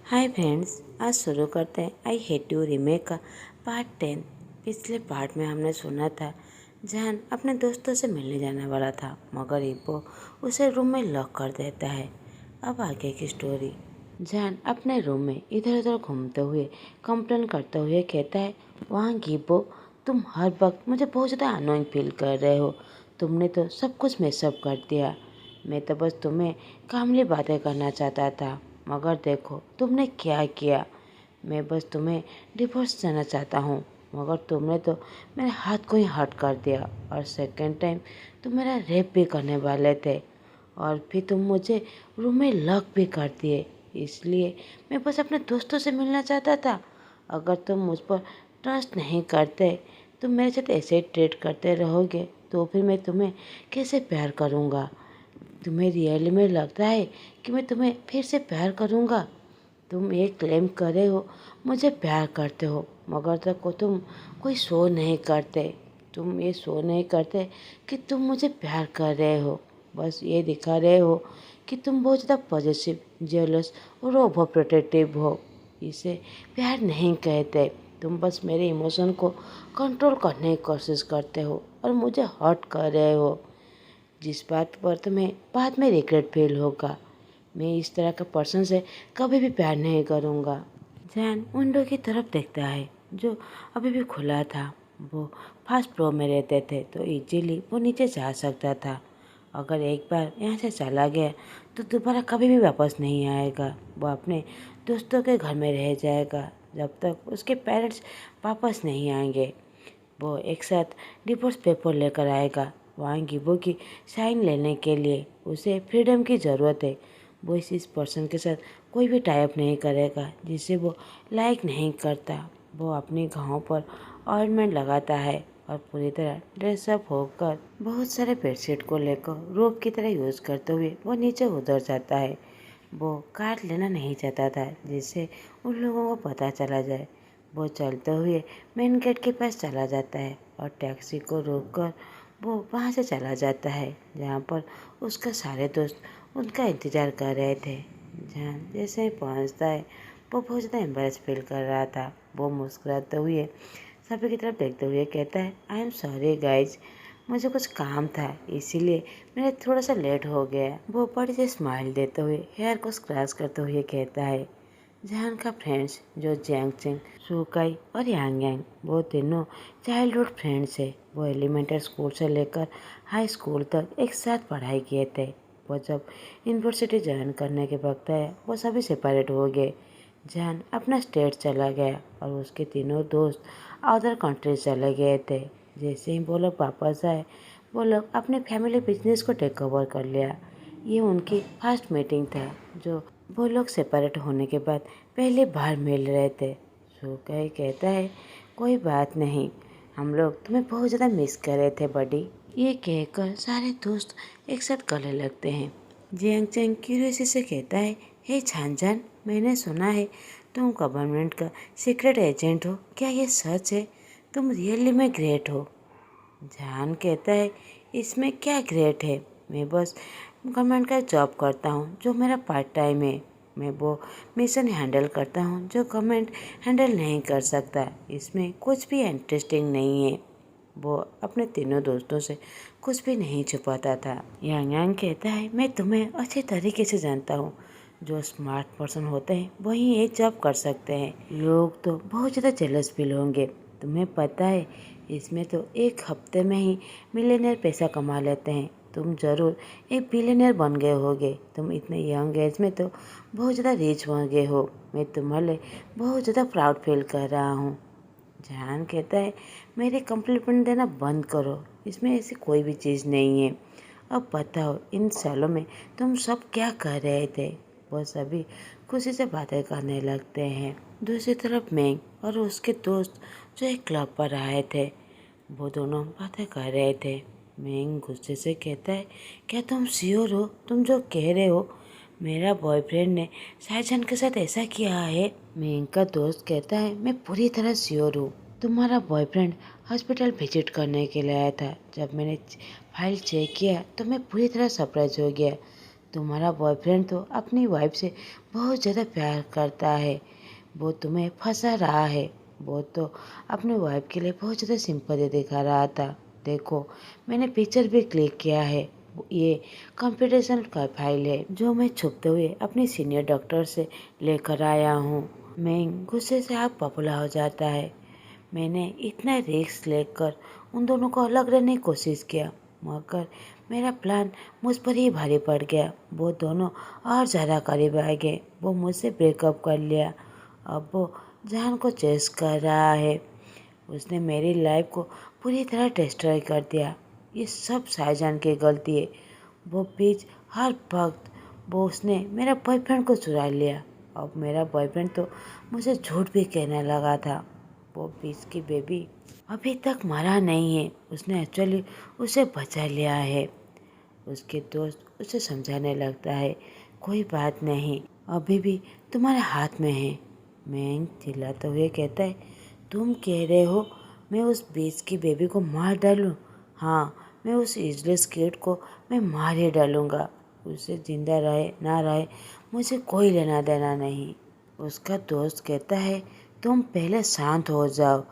Hi friends, आज शुरू करते हैं आई हेट यू रीमेक का पार्ट 10। पिछले पार्ट में हमने सुना था जहान अपने दोस्तों से मिलने जाने वाला था, मगर इब्बो उसे रूम में लॉक कर देता है। अब आगे की स्टोरी। जहान अपने रूम में इधर उधर घूमते हुए कंप्लेन करते हुए कहता है, वहाँ गिब्बो, तुम हर वक्त मुझे बहुत ज़्यादा अनोइंग फील कर रहे हो। तुमने तो सब कुछ मिसअप कर दिया। मैं तो बस तुम्हें कामली बातें करना चाहता था, मगर देखो तुमने क्या किया। मैं बस तुम्हें डिवोर्स देना चाहता हूँ, मगर तुमने तो मेरे हाथ को ही हर्ट कर दिया, और सेकंड टाइम तुम मेरा रेप भी करने वाले थे, और फिर तुम मुझे रूम में लॉक भी कर दिए। इसलिए मैं बस अपने दोस्तों से मिलना चाहता था। अगर तुम मुझ पर ट्रस्ट नहीं करते, तुम मेरे साथ ऐसे ही ट्रीट करते रहोगे, तो फिर मैं तुम्हें कैसे प्यार करूँगा। तुम्हें रियली में लगता है कि मैं तुम्हें फिर से प्यार करूँगा? तुम ये क्लेम करे हो मुझे प्यार करते हो, मगर तक को तुम कोई शो नहीं करते। तुम ये शो नहीं करते कि तुम मुझे प्यार कर रहे हो। बस ये दिखा रहे हो कि तुम बहुत ज़्यादा पॉजिटिव, जेलस और ओवर प्रोटेक्टिव हो। इसे प्यार नहीं कहते। तुम बस मेरे इमोशन को कंट्रोल करने की कोशिश करते हो और मुझे हर्ट कर रहे हो, जिस बात पर तुम्हें बाद में रिग्रेट फील होगा। मैं इस तरह के पर्सन से कभी भी प्यार नहीं करूँगा। जैन विंडो की तरफ देखता है जो अभी भी खुला था। वो फर्स्ट फ्लोर में रहते थे तो इजीली वो नीचे जा सकता था। अगर एक बार यहाँ से चला गया तो दोबारा कभी भी वापस नहीं आएगा। वो अपने दोस्तों के घर में रह जाएगा जब तक उसके पेरेंट्स वापस नहीं आएंगे। वो एक साथ डिवोर्स पेपर लेकर आएगा। वहाँ गिबो की साइन लेने के लिए उसे फ्रीडम की ज़रूरत है। वो इस पर्सन के साथ कोई भी टाइप नहीं करेगा जिसे वो लाइक नहीं करता। वो अपने घाव पर ऑइंटमेंट लगाता है और पूरी तरह ड्रेसअप होकर बहुत सारे बेडशीट को लेकर रोप की तरह यूज़ करते हुए वो नीचे उतर जाता है। वो कार लेना नहीं चाहता था जिससे उन लोगों को पता चला जाए। वो चलते हुए मेन गेट के पास चला जाता है और टैक्सी को रोककर वो वहाँ से चला जाता है जहाँ पर उसका सारे दोस्त उनका इंतज़ार कर रहे थे। जहाँ जैसे ही पहुँचता है वो बहुत ज़्यादा एम्बेरस फील कर रहा था। वो मुस्कुराते हुए सभी की तरफ देखते हुए कहता है, आई एम सॉरी गाइज, मुझे कुछ काम था इसीलिए मेरा थोड़ा सा लेट हो गया। वो बड़ी से स्माइल देते हुए हेयर को स्क्रैच करते हुए कहता है, जहान का फ्रेंड्स जो जैंग चिंग, सुकाई और यांग यांग, वो तीनों चाइल्डहुड फ्रेंड्स है। वो एलिमेंट्री स्कूल से लेकर हाई स्कूल तक एक साथ पढ़ाई किए थे। वो जब यूनिवर्सिटी ज्वाइन करने के वक्त आया वो सभी सेपरेट हो गए। जहान अपना स्टेट चला गया और उसके तीनों दोस्त अदर कंट्रीज चले गए थे। जैसे ही वो लोग वापस आए वो लोग अपने फैमिली बिजनेस को टेक ओवर कर लिया। ये उनकी फर्स्ट मीटिंग था जो वो लोग सेपरेट होने के बाद पहली बार मिल रहे थे। सुकाई कहता है, कोई बात नहीं, हम लोग तुम्हें बहुत ज़्यादा मिस कर रहे थे बडी। ये कहकर सारे दोस्त एक साथ गले लगते हैं। जियांग चैंग क्यूरियसिटी से कहता है, हे छानजान, मैंने सुना है तुम गवर्नमेंट का सीक्रेट एजेंट हो, क्या ये सच है? तुम रियली में ग्रेट हो। जान कहता है, इसमें क्या ग्रेट है, मैं बस गवर्नमेंट का जॉब करता हूँ जो मेरा पार्ट टाइम है। मैं वो मिशन हैंडल करता हूँ जो गवर्नमेंट हैंडल नहीं कर सकता। इसमें कुछ भी इंटरेस्टिंग नहीं है। वो अपने तीनों दोस्तों से कुछ भी नहीं छुपाता था। यांग यांग कहता है, मैं तुम्हें अच्छे तरीके से जानता हूँ। जो स्मार्ट पर्सन होते हैं वही ये जॉब कर सकते हैं। लोग तो बहुत ज़्यादा जेलस फील होंगे। तुम्हें पता है इसमें तो एक हफ्ते में ही मिलियनेयर पैसा कमा लेते हैं। तुम ज़रूर एक बिलियनियर बन गए होगे। तुम इतने यंग एज में तो बहुत ज़्यादा रिच हो गए हो। मैं तुम्हारे बहुत ज़्यादा प्राउड फील कर रहा हूँ। जहान कहता है, मेरे कम्प्लीमेंट देना बंद करो, इसमें ऐसी कोई भी चीज़ नहीं है। अब बताओ इन सालों में तुम सब क्या कर रहे थे? वो सभी खुशी से बातें करने लगते हैं। दूसरी तरफ मैंग और उसके दोस्त जो एक क्लब पर आए थे वो दोनों बातें कर रहे थे। मैंग गुस्से से कहता है, क्या तुम श्योर हो तुम जो कह रहे हो? मेरा बॉयफ्रेंड ने साइजन के साथ ऐसा किया है? मैंग का दोस्त कहता है, मैं पूरी तरह श्योर हूँ। तुम्हारा बॉयफ्रेंड हॉस्पिटल विजिट करने के लिए आया था। जब मैंने फाइल चेक किया तो मैं पूरी तरह सरप्राइज हो गया। तुम्हारा बॉयफ्रेंड तो अपनी वाइफ से बहुत ज़्यादा प्यार करता है, वो तुम्हें फंसा रहा है। वो तो अपनी वाइफ के लिए बहुत ज़्यादा सिंपैथी दिखा रहा था। देखो, मैंने पिक्चर भी क्लिक किया है। ये कंपटीशन का फाइल है जो मैं छुपते हुए अपनी सीनियर डॉक्टर से लेकर आया हूँ। मैं गुस्से से आग बबूला हो जाता है। मैंने इतना रिस्क लेकर उन दोनों को अलग रहने की कोशिश किया, मगर मेरा प्लान मुझ पर ही भारी पड़ गया। वो दोनों और ज़्यादा करीब आ गए। वो मुझसे ब्रेकअप कर लिया। अब वो जान को चेस कर रहा है। उसने मेरी लाइफ को पूरी तरह डिस्ट्रॉय कर दिया। ये सब शाहजहान की गलती है। वो बीच हर वक्त उसने मेरा बॉयफ्रेंड को चुरा लिया। अब मेरा बॉयफ्रेंड तो मुझे झूठ भी कहने लगा था। वो बीच की बेबी अभी तक मरा नहीं है। उसने एक्चुअली उसे बचा लिया है। उसके दोस्त उसे समझाने लगता है, कोई बात नहीं, अभी भी तुम्हारे हाथ में है। मैं चिल्लाते हुए कहता है, तुम कह रहे हो मैं उस बीच की बेबी को मार डालूं? हाँ, मैं उस इजलेस किड को मैं मार ही डालूंगा। उसे जिंदा रहे ना रहे मुझे कोई लेना देना नहीं। उसका दोस्त कहता है, तुम पहले शांत हो जाओ।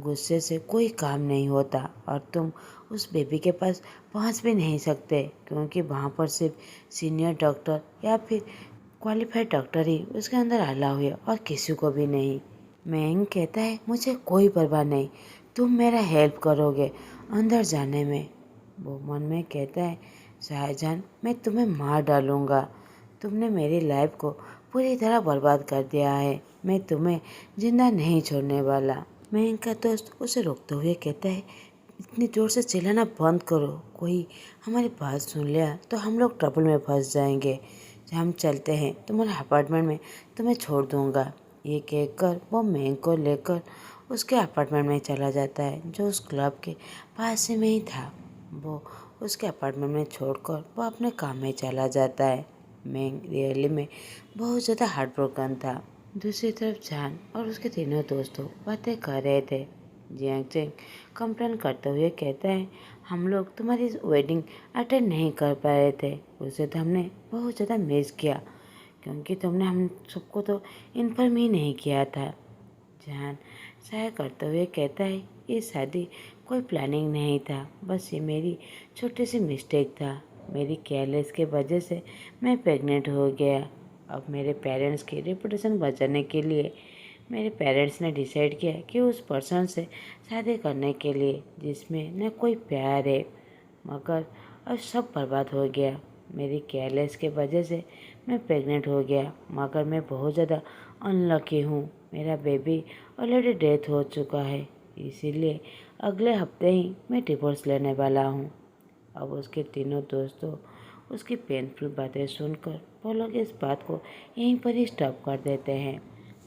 गुस्से से कोई काम नहीं होता और तुम उस बेबी के पास पहुंच भी नहीं सकते, क्योंकि वहाँ पर सिर्फ सीनियर डॉक्टर या फिर क्वालिफाइड डॉक्टर ही उसके अंदर अलाउ है और किसी को भी नहीं। मैंग कहता है, मुझे कोई परवाह नहीं, तुम मेरा हेल्प करोगे अंदर जाने में। वो मन में कहता है, शाहजहान मैं तुम्हें मार डालूंगा। तुमने मेरी लाइफ को पूरी तरह बर्बाद कर दिया है। मैं तुम्हें जिंदा नहीं छोड़ने वाला। मैंग का दोस्त उसे रोकते हुए कहता है, इतनी जोर से चिल्लाना बंद करो। कोई हमारी बात सुन लिया तो हम लोग ट्रबल में फंस जाएंगे। हम चलते हैं, तुम्हारे अपार्टमेंट में तुम्हें छोड़ दूंगा। ये कहकर वो मैंग को लेकर उसके अपार्टमेंट में चला जाता है, जो उस क्लब के पास में ही था। वो उसके अपार्टमेंट में छोड़कर वो अपने काम में चला जाता है। मैंग रियली में बहुत ज़्यादा हार्ट ब्रोकन था। दूसरी तरफ जान और उसके तीनों दोस्तों बातें कर रहे थे। जियांग चेंग कंप्लेन करते हुए कहता है, हम लोग तुम्हारी वेडिंग अटेंड नहीं कर पाए थे। उसे तो हमने बहुत ज़्यादा मिस किया, क्योंकि तुमने हम सबको तो इन्फॉर्म ही नहीं किया था। जान सहाय करते हुए कहता है, ये शादी कोई प्लानिंग नहीं था, बस ये मेरी छोटी सी मिस्टेक था। मेरी केयरलेस के वजह से मैं प्रेग्नेंट हो गया। अब मेरे पेरेंट्स की रेपुटेशन बचाने के लिए मेरे पेरेंट्स ने डिसाइड किया कि उस पर्सन से शादी करने के लिए जिसमें न कोई प्यार है, मगर अब सब बर्बाद हो गया। मेरी केयरलेस के वजह से मैं प्रेग्नेंट हो गया, मगर मैं बहुत ज़्यादा अनलकी हूँ। मेरा बेबी ऑलरेडी डेथ हो चुका है, इसीलिए अगले हफ्ते ही मैं डिवोर्स लेने वाला हूँ। अब उसके तीनों दोस्तों उसकी पेनफुल बातें सुनकर वो लोग इस बात को यहीं पर ही स्टॉप कर देते हैं।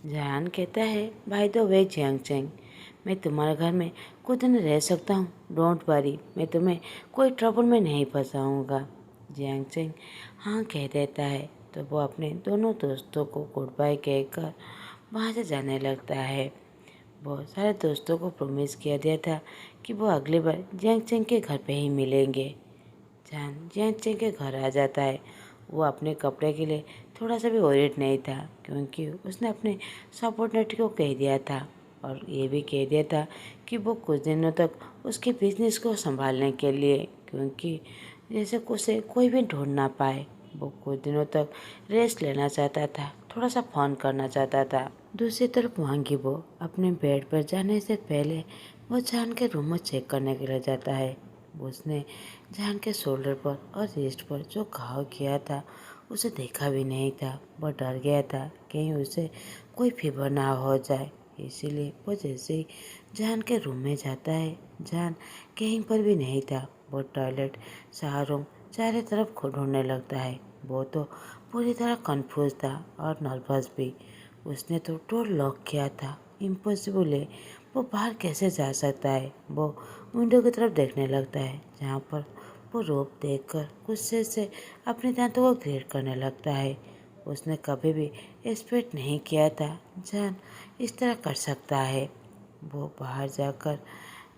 जहान कहता है, भाई द वे जियांग चेंग, मैं तुम्हारे घर में कुछ दिन रह सकता हूँ। डोंट वरी, मैं तुम्हें कोई ट्रबल में नहीं फंसाऊँगा। जियांग चेंग हाँ कह देता है, तो वो अपने दोनों दोस्तों को गुड बाय कहकर वहाँ से जाने लगता है। वो सारे दोस्तों को प्रॉमिस किया दिया था कि वो अगली बार जियांग चेंग के घर पे ही मिलेंगे। जान जियांग चेंग के घर आ जाता है। वो अपने कपड़े के लिए थोड़ा सा भी वरीड नहीं था, क्योंकि उसने अपने सबऑर्डिनेट को कह दिया था और ये भी कह दिया था कि वो कुछ दिनों तक उसके बिजनेस को संभालने के लिए, क्योंकि जैसे उसे कोई भी ढूंढ ना पाए। वो कुछ दिनों तक रेस्ट लेना चाहता था, थोड़ा सा फन करना चाहता था। दूसरी तरफ वांगी वो अपने बेड पर जाने से पहले वो जान के रूम में चेक करने के लिए जाता है। उसने जान के शोल्डर पर और रिस्ट पर जो घाव किया था उसे देखा भी नहीं था। वह डर गया था कहीं उसे कोई फीवर ना हो जाए, इसीलिए वो जैसे ही जान के रूम में जाता है, जान कहीं पर भी नहीं था। वो टॉयलेट, शावर रूम चारों तरफ ढूंढने लगता है। वो तो पूरी तरह कंफ्यूज था और नर्वस भी। उसने तो डोर लॉक किया था, इम्पॉसिबल है, वो बाहर कैसे जा सकता है। वो विंडो की तरफ देखने लगता है, जहाँ पर वो रोप देखकर गुस्से से अपने दांतों को ग्रेट करने लगता है। उसने कभी भी एक्सपेक्ट नहीं किया था जान इस तरह कर सकता है। वो बाहर जाकर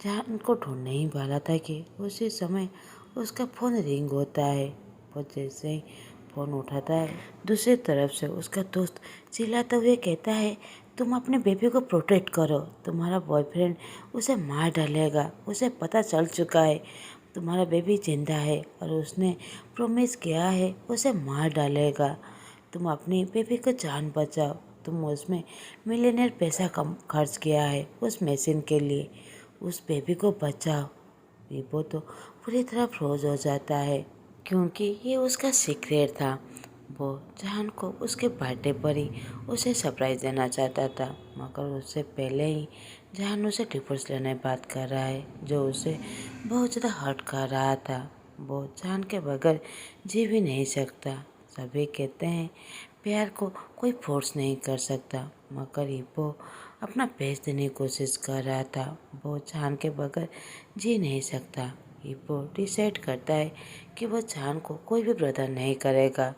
जान को ढूंढने ही वाला था कि उसी समय उसका फ़ोन रिंग होता है। वो जैसे ही फ़ोन उठाता है। दूसरी तरफ से उसका दोस्त चिल्लाते हुए कहता है, तुम अपने बेबी को प्रोटेक्ट करो, तुम्हारा बॉयफ्रेंड उसे मार डालेगा, उसे पता चल चुका है तुम्हारा बेबी जिंदा है और उसने प्रॉमिस किया है उसे मार डालेगा। तुम अपनी बेबी को जान बचाओ, तुम उसमें मिलियनेयर पैसा कम खर्च किया है उस मशीन के लिए, उस बेबी को बचाओ। ईबो तो पूरी तरह फ्रोज हो जाता है क्योंकि ये उसका सीक्रेट था। वो जहान को उसके बर्थडे पर ही उसे सरप्राइज देना चाहता था, मगर उससे पहले ही जहान उसे डिवोर्स लेने की बात कर रहा है, जो उसे बहुत ज़्यादा हर्ट कर रहा था। वो जहान के बगैर जी भी नहीं सकता। सभी कहते हैं प्यार को कोई फोर्स नहीं कर सकता, मगर ईबो अपना बेस्ट देने की कोशिश कर रहा था। वो जहान के बगैर जी नहीं सकता। ईबो डिसाइड करता है कि वो जहान को कोई भी ब्रदर नहीं करेगा।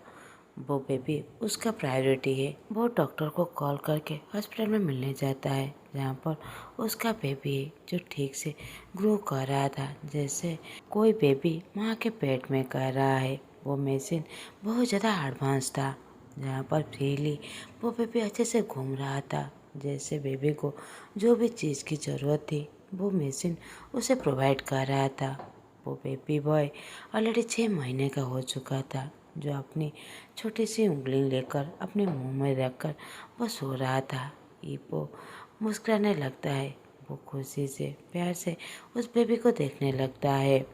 वो बेबी उसका प्रायोरिटी है। वो डॉक्टर को कॉल करके हॉस्पिटल में मिलने जाता है, जहाँ पर उसका बेबी है जो ठीक से ग्रो कर रहा था, जैसे कोई बेबी माँ के पेट में कर रहा है। वो मशीन बहुत ज़्यादा एडवांस था, जहाँ पर फ्रीली वो बेबी अच्छे से घूम रहा था। जैसे बेबी को जो भी चीज़ की ज़रूरत थी वो मशीन उसे प्रोवाइड कर रहा था। वो बेबी बॉय ऑलरेडी 6 महीने का हो चुका था, जो अपनी छोटी सी उंगली लेकर अपने मुंह में रखकर वो सो रहा था। ईपो मुस्कुराने लगता है। वो खुशी से प्यार से उस बेबी को देखने लगता है,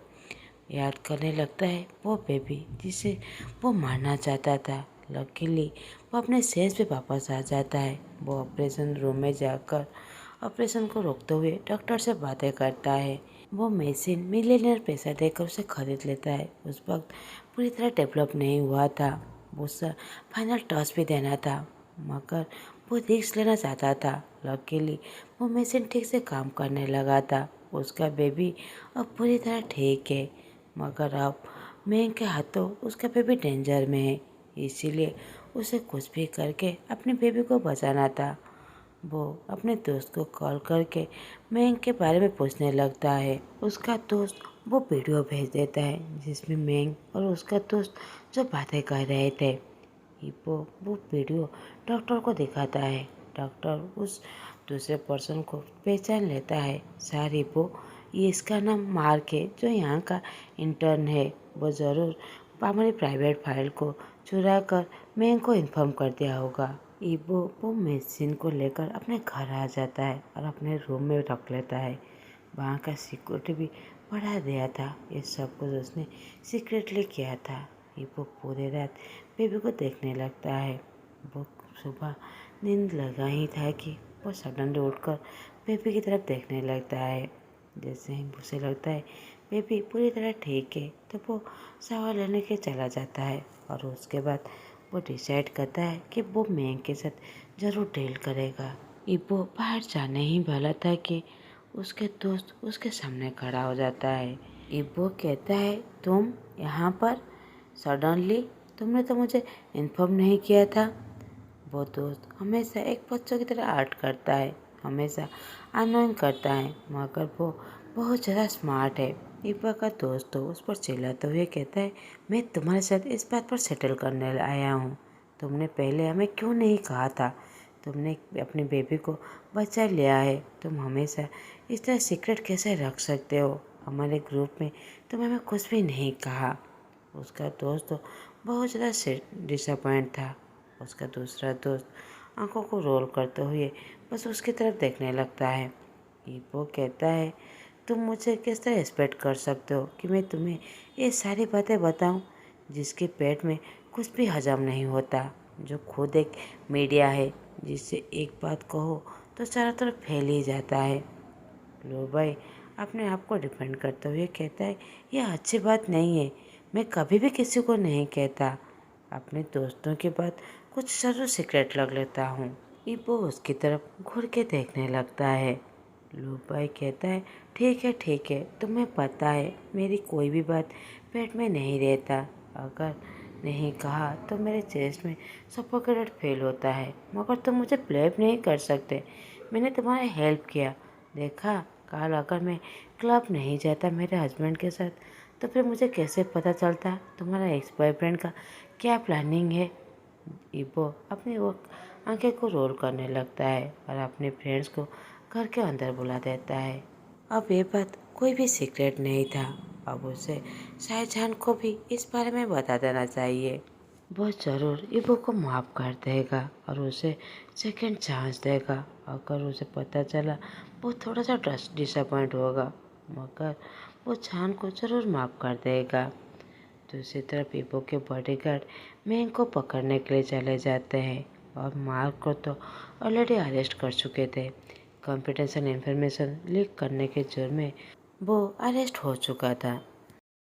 याद करने लगता है वो बेबी जिसे वो मारना चाहता था। लकीली वो अपने सेंस पे वापस आ जाता है। वो ऑपरेशन रूम में जाकर ऑपरेशन को रोकते हुए डॉक्टर से बातें करता है। वो मशीन मिलियनर पैसा देकर उसे खरीद लेता है। उस वक्त पूरी तरह डेवलप नहीं हुआ था, उसे फाइनल टच भी देना था, मगर वो रिस्क लेना चाहता था। लकीली वो मशीन ठीक से काम करने लगा था। उसका बेबी अब पूरी तरह ठीक है, मगर अब मैं के हाथों उसका बेबी डेंजर में है, इसीलिए उसे कुछ भी करके अपने बेबी को बचाना था। वो अपने दोस्त को कॉल करके मैंग के बारे में पूछने लगता है। उसका दोस्त वो वीडियो भेज देता है जिसमें मैंग और उसका दोस्त जो बातें कर रहे थे। वो वीडियो डॉक्टर को दिखाता है। डॉक्टर उस दूसरे पर्सन को पहचान लेता है। सर वो ये इसका नाम मार्क है, जो यहाँ का इंटर्न है। वो ज़रूर हमारी प्राइवेट फाइल को चुरा कर मैंग को इन्फॉर्म कर दिया होगा। ईबो वो मशीन को लेकर अपने घर आ जाता है और अपने रूम में रख लेता है। वहाँ का सिक्योरिटी भी बढ़ा दिया था। ये सब कुछ उसने सीक्रेटली किया था। ईबो पूरी रात बेबी को देखने लगता है। वो सुबह नींद लगा ही था कि वो सडनली उठकर बेबी की तरफ देखने लगता है। जैसे ही उसे लगता है बेबी पूरी तरह ठीक है, तो वो शावर लेने के चला जाता है और उसके बाद वो डिसाइड करता है कि वो मैंग के साथ ज़रूर डील करेगा। इबो बाहर जाने ही वाला था कि उसके दोस्त उसके सामने खड़ा हो जाता है। इबो कहता है, तुम यहाँ पर सडनली, तुमने तो मुझे इन्फॉर्म नहीं किया था। वो दोस्त हमेशा एक बच्चों की तरह आर्ट करता है, हमेशा अनोइंग करता है, मगर वो बहुत ज़्यादा स्मार्ट है। इब्बा का दोस्त तो उस पर चिल्लाते हुए कहता है, मैं तुम्हारे साथ इस बात पर सेटल करने आया हूँ। तुमने पहले हमें क्यों नहीं कहा था? तुमने अपनी बेबी को बचा लिया है, तुम हमेशा इस तरह सीक्रेट कैसे रख सकते हो? हमारे ग्रुप में तुम हमें कुछ भी नहीं कहा। उसका दोस्त तो बहुत ज़्यादा डिसअपॉइंट था। उसका दूसरा दोस्त आंखों को रोल करते हुए बस उसकी तरफ देखने लगता है। वो कहता है, तुम मुझे किस तरह एक्सपेक्ट कर सकते हो कि मैं तुम्हें ये सारी बातें बताऊं, जिसके पेट में कुछ भी हजम नहीं होता, जो खुद एक मीडिया है, जिससे एक बात कहो तो चारों तरफ फैल ही जाता है। लो भाई अपने आप को डिफेंड करते हुए कहता है, यह अच्छी बात नहीं है, मैं कभी भी किसी को नहीं कहता। अपने दोस्तों के बाद कुछ ज़रूर सीक्रेट रख लेता हूँ। वो उसकी तरफ घूर के देखने लगता है। लूपाई कहता है, ठीक है, तुम्हें पता है मेरी कोई भी बात पेट में नहीं रहता। अगर नहीं कहा तो मेरे चेस्ट में सफोकेटेड फील होता है, मगर तुम मुझे ब्लेम नहीं कर सकते। मैंने तुम्हारा हेल्प किया। देखा, कल अगर मैं क्लब नहीं जाता मेरे हस्बैंड के साथ तो फिर मुझे कैसे पता चलता तुम्हारा एक्स बॉयफ्रेंड का क्या प्लानिंग है। इबो अपनी वो आंखें को रोल करने लगता है और अपने फ्रेंड्स को घर के अंदर बुला देता है। अब ये बात कोई भी सीक्रेट नहीं था। अब उसे शाहजहां को भी इस बारे में बता देना चाहिए। वो ज़रूर इबो को माफ़ कर देगा और उसे सेकंड चांस देगा। अगर उसे पता चला वो थोड़ा सा डिसअपॉइंट होगा, मगर वो जान को ज़रूर माफ़ कर देगा। दूसरी तरफ इबो के बॉडीगार्ड मैंग को पकड़ने के लिए चले जाते हैं और मार्क को तो ऑलरेडी अरेस्ट कर चुके थे। कॉन्फिडेंशियल इंफॉर्मेशन लीक करने के जुर्म में वो अरेस्ट हो चुका था।